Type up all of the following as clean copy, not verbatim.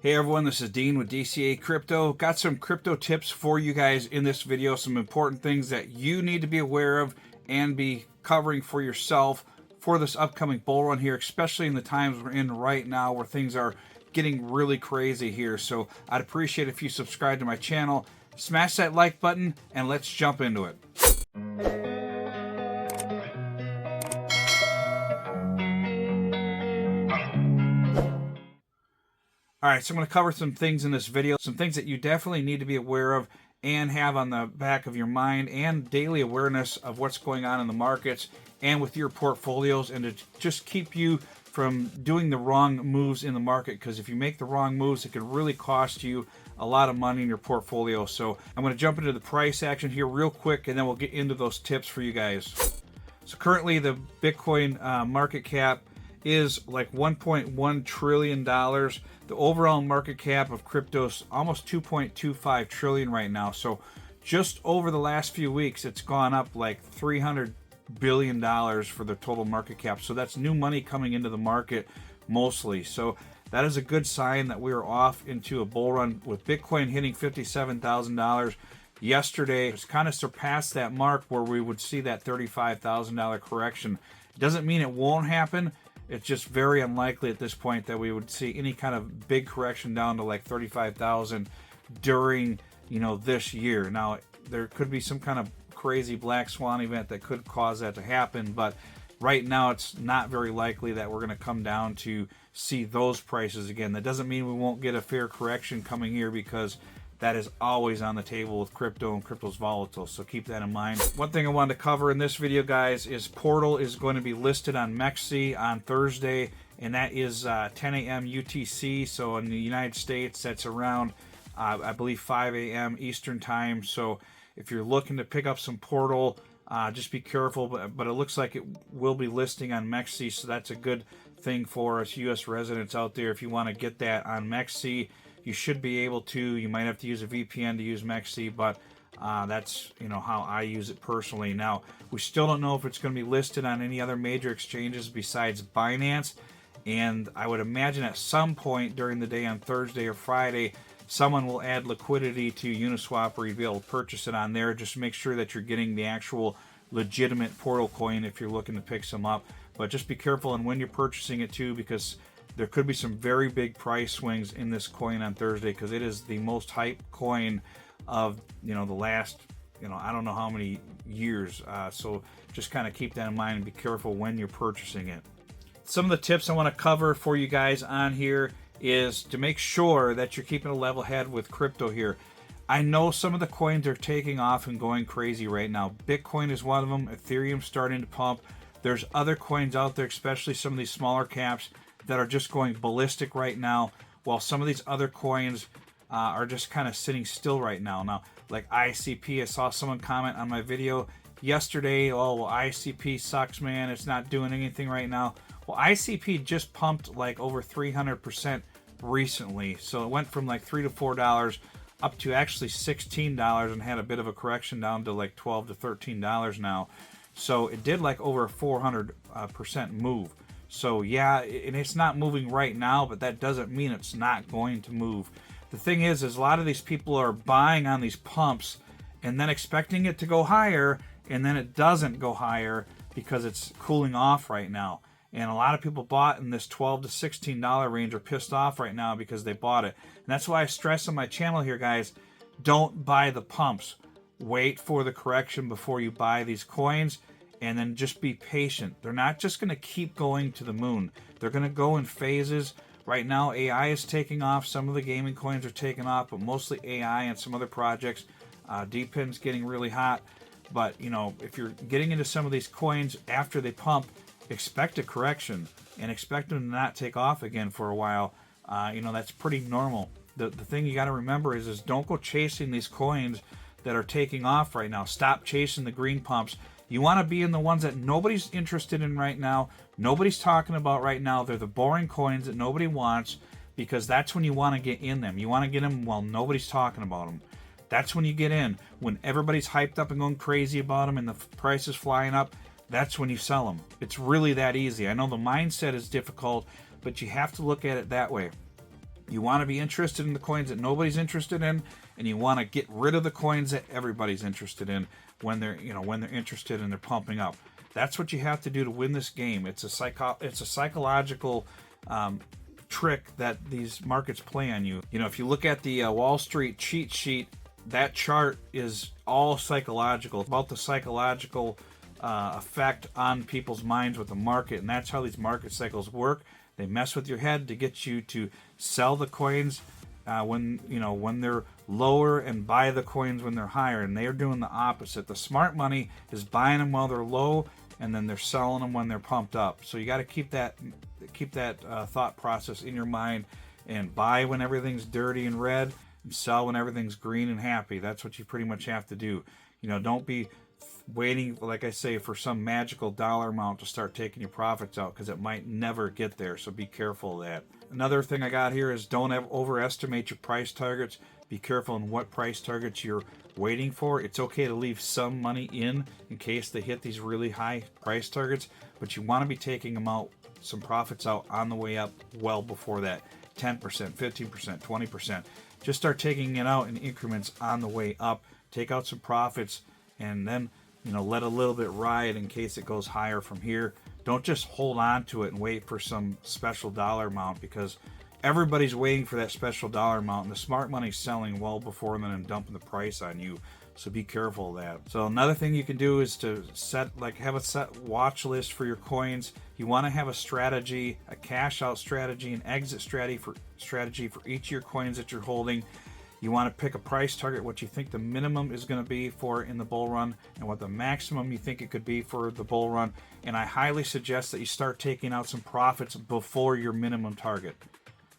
Hey everyone, this is Dean with DCA Crypto. Got some crypto tips for you guys in this video, some important things that you need to be aware of and be covering for yourself for this upcoming bull run here, especially in the times we're in right now where things are getting really crazy here. So I'd appreciate if you subscribe to my channel, smash that like button, and let's jump into it. All right, so I'm going to cover some things in this video, some things that you definitely need to be aware of and have on the back of your mind and daily awareness of what's going on in the markets and with your portfolios, and to just keep you from doing the wrong moves in the market, because if you make the wrong moves, it can really cost you a lot of money in your portfolio. So I'm going to jump into the price action here real quick, and then we'll get into those tips for you guys. So currently the Bitcoin market cap is like $1.1 trillion. The overall market cap of crypto is almost $2.25 trillion right now. So just over the last few weeks, it's gone up like $300 billion for the total market cap. So that's new money coming into the market mostly. So that is a good sign that we are off into a bull run, with Bitcoin hitting $57,000 yesterday. It's kind of surpassed that mark where we would see that $35,000 correction. It doesn't mean it won't happen. It's just very unlikely at this point that we would see any kind of big correction down to like 35,000 during, this year. Now, there could be some kind of crazy black swan event that could cause that to happen, but right now it's not very likely that we're going to come down to see those prices again. That doesn't mean we won't get a fair correction coming here, because that is always on the table with crypto, and crypto's volatile, so keep that in mind. One thing I wanted to cover in this video, guys, is Portal is going to be listed on MEXC on Thursday, and that is 10 a.m. UTC. So in the United States, that's around, I believe, 5 a.m. Eastern time. So if you're looking to pick up some Portal, just be careful, but it looks like it will be listing on MEXC, so that's a good thing for us U.S. residents out there. If you want to get that on MEXC, you should be able to. You might have to use a VPN to use MEXC, but that's how I use it personally. Now, we still don't know if it's going to be listed on any other major exchanges besides Binance, and I would imagine at some point during the day on Thursday or Friday, someone will add liquidity to Uniswap, or you'll be able to purchase it on there. Just make sure that you're getting the actual legitimate Portal coin if you're looking to pick some up. But just be careful on when you're purchasing it too, because there could be some very big price swings in this coin on Thursday, because it is the most hyped coin of the last I don't know how many years. So just kind of keep that in mind and be careful when you're purchasing it. Some of the tips I want to cover for you guys on here is to make sure that you're keeping a level head with crypto here. I know some of the coins are taking off and going crazy right now. Bitcoin is one of them. Ethereum's starting to pump. There's other coins out there, especially some of these smaller caps, that are just going ballistic right now, while some of these other coins are just kind of sitting still right now. Now, like ICP, I saw someone comment on my video yesterday, oh, well, ICP sucks, man, it's not doing anything right now. Well, ICP just pumped like over 300% recently, so it went from like $3 to $4 up to actually $16, and had a bit of a correction down to like $12 to $13 now. So it did like over a 400% move. So yeah, and it's not moving right now, but that doesn't mean it's not going to move. The thing is a lot of these people are buying on these pumps and then expecting it to go higher, and then it doesn't go higher because it's cooling off right now. And a lot of people bought in this $12 to $16 range are pissed off right now because they bought it. And that's why I stress on my channel here, guys, don't buy the pumps. Wait for the correction before you buy these coins. And then just be patient. They're not just going to keep going to the moon. They're going to go in phases. Right now, AI is taking off. Some of the gaming coins are taking off, but mostly AI and some other projects. DPIN's getting really hot. But, if you're getting into some of these coins after they pump, expect a correction and expect them to not take off again for a while. That's pretty normal. The thing you got to remember is don't go chasing these coins that are taking off right now. Stop chasing the green pumps. You want to be in the ones that nobody's interested in right now, nobody's talking about right now. They're the boring coins that nobody wants, because that's when you want to get in them. You want to get them while nobody's talking about them. That's when you get in. When everybody's hyped up and going crazy about them and the price is flying up, that's when you sell them. It's really that easy. I know the mindset is difficult, but you have to look at it that way. You want to be interested in the coins that nobody's interested in, and you want to get rid of the coins that everybody's interested in when they're interested and they're pumping up. That's what you have to do to win this game. It's a psychological trick that these markets play on you. If you look at the Wall Street cheat sheet, that chart is all psychological. It's about the psychological effect on people's minds with the market, and that's how these market cycles work. They mess with your head to get you to sell the coins when they're lower and buy the coins when they're higher, and they're doing the opposite. The smart money is buying them while they're low, and then they're selling them when they're pumped up. So you got to keep that thought process in your mind, and buy when everything's dirty and red, and sell when everything's green and happy. That's what you pretty much have to do. Don't be waiting, like I say, for some magical dollar amount to start taking your profits out, because it might never get there. So be careful of that. Another thing I got here is don't overestimate your price targets. Be careful in what price targets you're waiting for. It's okay to leave some money in case they hit these really high price targets, but you want to be taking some profits out on the way up well before that. 10%, 15%, 20%. Just start taking it out in increments on the way up. Take out some profits, and then let a little bit ride in case it goes higher from here. Don't just hold on to it and wait for some special dollar amount, because everybody's waiting for that special dollar amount, and the smart money's selling well before them and dumping the price on you. So be careful of that. So another thing you can do is to have a set watch list for your coins. You want to have a strategy, a cash out strategy, an exit strategy for each of your coins that you're holding. You want to pick a price target, what you think the minimum is going to be for in the bull run, and what the maximum you think it could be for the bull run. And I highly suggest that you start taking out some profits before your minimum target.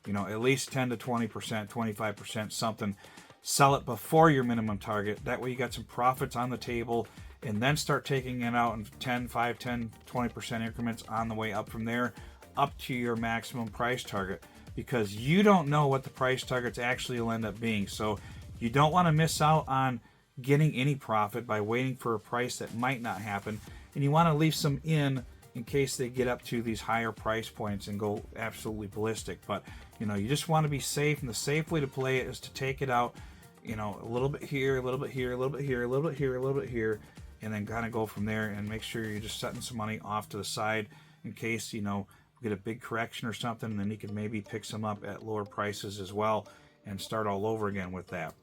At least 10 to 20%, 25%, something. Sell it before your minimum target. That way you got some profits on the table, and then start taking it out in 5, 10, 20% increments on the way up from there, up to your maximum price target. Because you don't know what the price targets actually will end up being. So you don't want to miss out on getting any profit by waiting for a price that might not happen. And you want to leave some in case they get up to these higher price points and go absolutely ballistic. But you just want to be safe, and the safe way to play it is to take it out, a little bit here, a little bit here, a little bit here, a little bit here, a little bit here, and then kind of go from there, and make sure you're just setting some money off to the side in case get a big correction or something, and then you can maybe pick some up at lower prices as well and start all over again with that.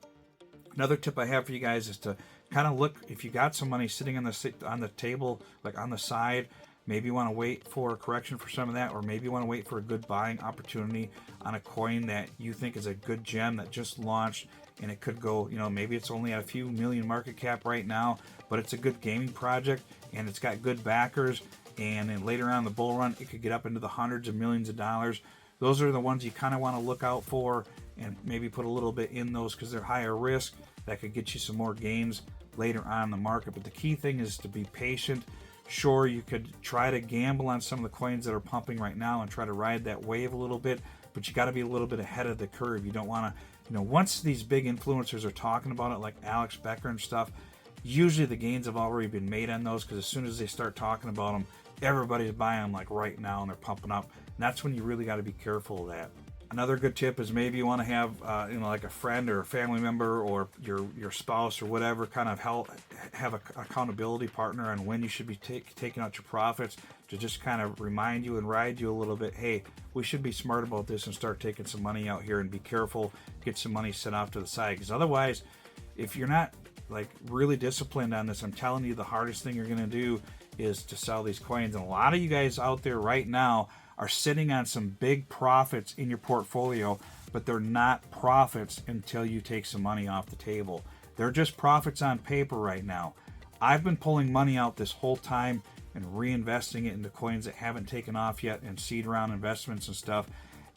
Another tip I have for you guys is to kind of look, if you got some money sitting on the table, like on the side, maybe you want to wait for a correction for some of that, or maybe you want to wait for a good buying opportunity on a coin that you think is a good gem that just launched, and it could go, maybe it's only at a few million market cap right now, but it's a good gaming project and it's got good backers. And then later on in the bull run, it could get up into the hundreds of millions of dollars. Those are the ones you kind of want to look out for, and maybe put a little bit in those because they're higher risk. That could get you some more gains later on in the market. But the key thing is to be patient. Sure, you could try to gamble on some of the coins that are pumping right now and try to ride that wave a little bit, but you got to be a little bit ahead of the curve. You don't want to, once these big influencers are talking about it, like Alex Becker and stuff, usually the gains have already been made on those, because as soon as they start talking about them, everybody's buying them like right now, and they're pumping up. And that's when you really got to be careful of that. Another good tip is maybe you want to have, like a friend or a family member or your spouse or whatever, kind of have an accountability partner on when you should be taking out your profits, to just kind of remind you and ride you a little bit. Hey, we should be smart about this and start taking some money out here, and be careful, get some money set off to the side. Because otherwise, if you're not really disciplined on this, I'm telling you, the hardest thing you're going to do is to sell these coins. And a lot of you guys out there right now are sitting on some big profits in your portfolio, but they're not profits until you take some money off the table. They're just profits on paper right now. I've been pulling money out this whole time and reinvesting it into coins that haven't taken off yet, and seed round investments and stuff.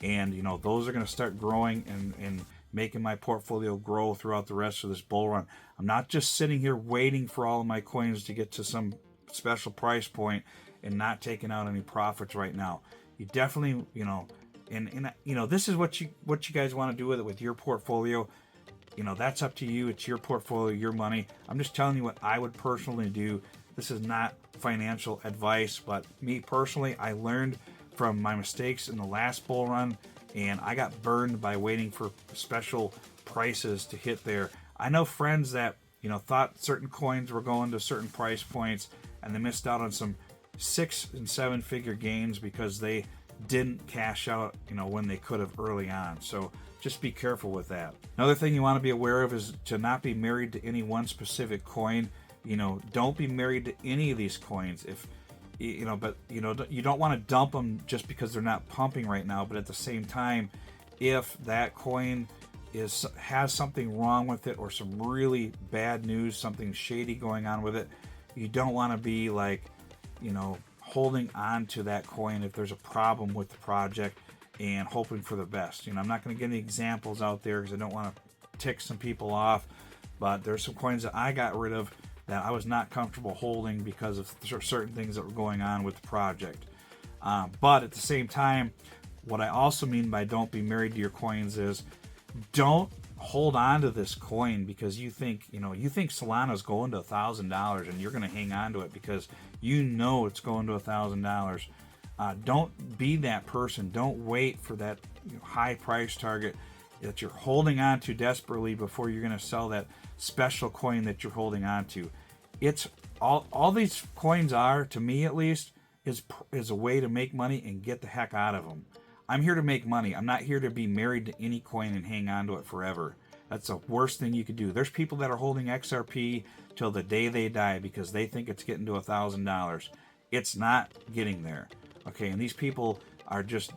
And those are going to start growing and making my portfolio grow throughout the rest of this bull run. I'm not just sitting here waiting for all of my coins to get to some special price point and not taking out any profits right now. You definitely, this is what you guys want to do with it, with your portfolio. That's up to you. It's your portfolio, your money. I'm just telling you what I would personally do. This is not financial advice, but me personally, I learned from my mistakes in the last bull run, and I got burned by waiting for special prices to hit there. I know friends that, you know, thought certain coins were going to certain price points, and they missed out on some 6 and 7 figure gains because they didn't cash out, you know, when they could have early on. So just be careful with that. Another thing you want to be aware of is to not be married to any one specific coin. You know, don't be married to any of these coins. If you know, but you know, you don't want to dump them just because they're not pumping right now. But at the same time, if that coin has something wrong with it, or some really bad news, something shady going on with it, you don't want to be like, you know, holding on to that coin if there's a problem with the project and hoping for the best. You know, I'm not going to get any examples out there because I don't want to tick some people off, but there's some coins that I got rid of that I was not comfortable holding because of certain things that were going on with the project. But at the same time, what I also mean by don't be married to your coins is don't hold on to this coin because you think, you know, you think Solana's going to $1,000 and you're going to hang on to it because you know it's going to $1,000. Don't be that person. Don't wait for that, you know, high price target that you're holding on to desperately before you're going to sell that special coin that you're holding on to. It's all these coins are, to me at least, is a way to make money and get the heck out of them. I'm here to make money. I'm not here to be married to any coin and hang on to it forever. That's the worst thing you could do. There's people that are holding XRP till the day they die because they think it's getting to $1,000. It's not getting there. Okay, and these people are just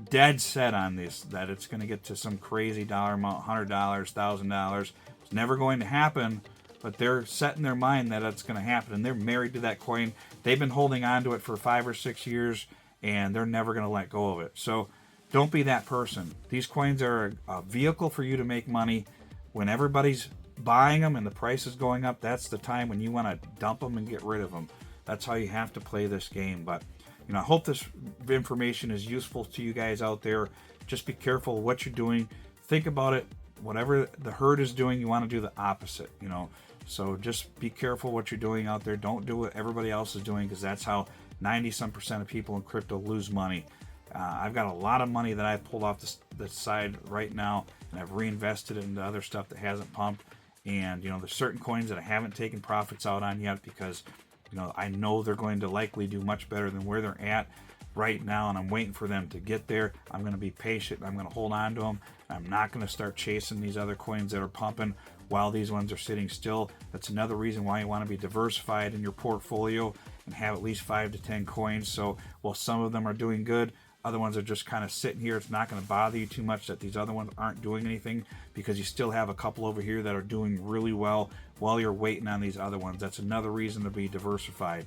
dead set on this, that it's going to get to some crazy dollar amount, $100, $1,000. It's never going to happen, but they're setting their mind that it's going to happen, and they're married to that coin. They've been holding on to it for 5 or 6 years, and they're never going to let go of it. So don't be that person. These coins are a vehicle for you to make money. When everybody's buying them and the price is going up, that's the time when you want to dump them and get rid of them. That's how you have to play this game. But you know, I hope this information is useful to you guys out there. Just be careful of what you're doing. Think about it. Whatever the herd is doing, you want to do the opposite, you know. So just be careful what you're doing out there. Don't do what everybody else is doing, because that's how 90% of people in crypto lose money. I've got a lot of money that I've pulled off the side right now, and I've reinvested it into other stuff that hasn't pumped. And you know, there's certain coins that I haven't taken profits out on yet because, you know, I know they're going to likely do much better than where they're at right now, and I'm waiting for them to get there. I'm going to be patient. I'm going to hold on to them. I'm not going to start chasing these other coins that are pumping while these ones are sitting still. That's another reason why you want to be diversified in your portfolio and have at least 5 to 10 coins. So while some of them are doing good, other ones are just kind of sitting here. It's not going to bother you too much that these other ones aren't doing anything, because you still have a couple over here that are doing really well while you're waiting on these other ones. That's another reason to be diversified.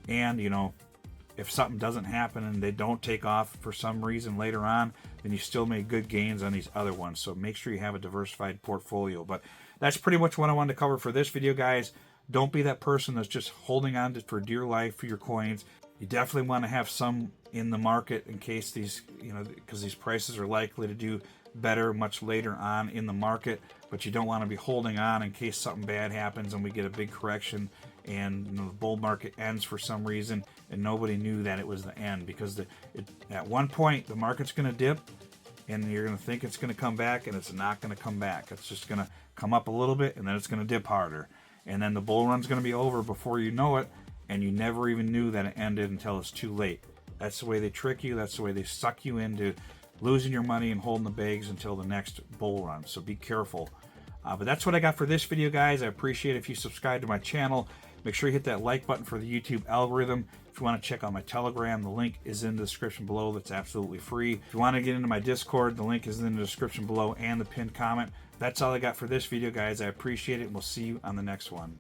And, you know, if something doesn't happen and they don't take off for some reason later on, then you still made good gains on these other ones. So make sure you have a diversified portfolio. But that's pretty much what I wanted to cover for this video, guys. Don't be that person that's just holding on to for dear life for your coins. You definitely want to have some in the market in case these, you know, because these prices are likely to do better much later on in the market. But you don't want to be holding on in case something bad happens and we get a big correction and, you know, the bull market ends for some reason and nobody knew that it was the end, because at one point the market's going to dip and you're going to think it's going to come back, and it's not going to come back. It's just going to come up a little bit and then it's going to dip harder, and then the bull run's going to be over before you know it, and you never even knew that it ended until it's too late. That's the way they trick you. That's the way they suck you into losing your money and holding the bags until the next bull run. So be careful. But that's what I got for this video, guys. I appreciate it if you subscribe to my channel. Make sure you hit that like button for the YouTube algorithm. If you want to check out my Telegram, the link is in the description below. That's absolutely free. If you want to get into my Discord, the link is in the description below and the pinned comment. That's all I got for this video, guys. I appreciate it, and we'll see you on the next one.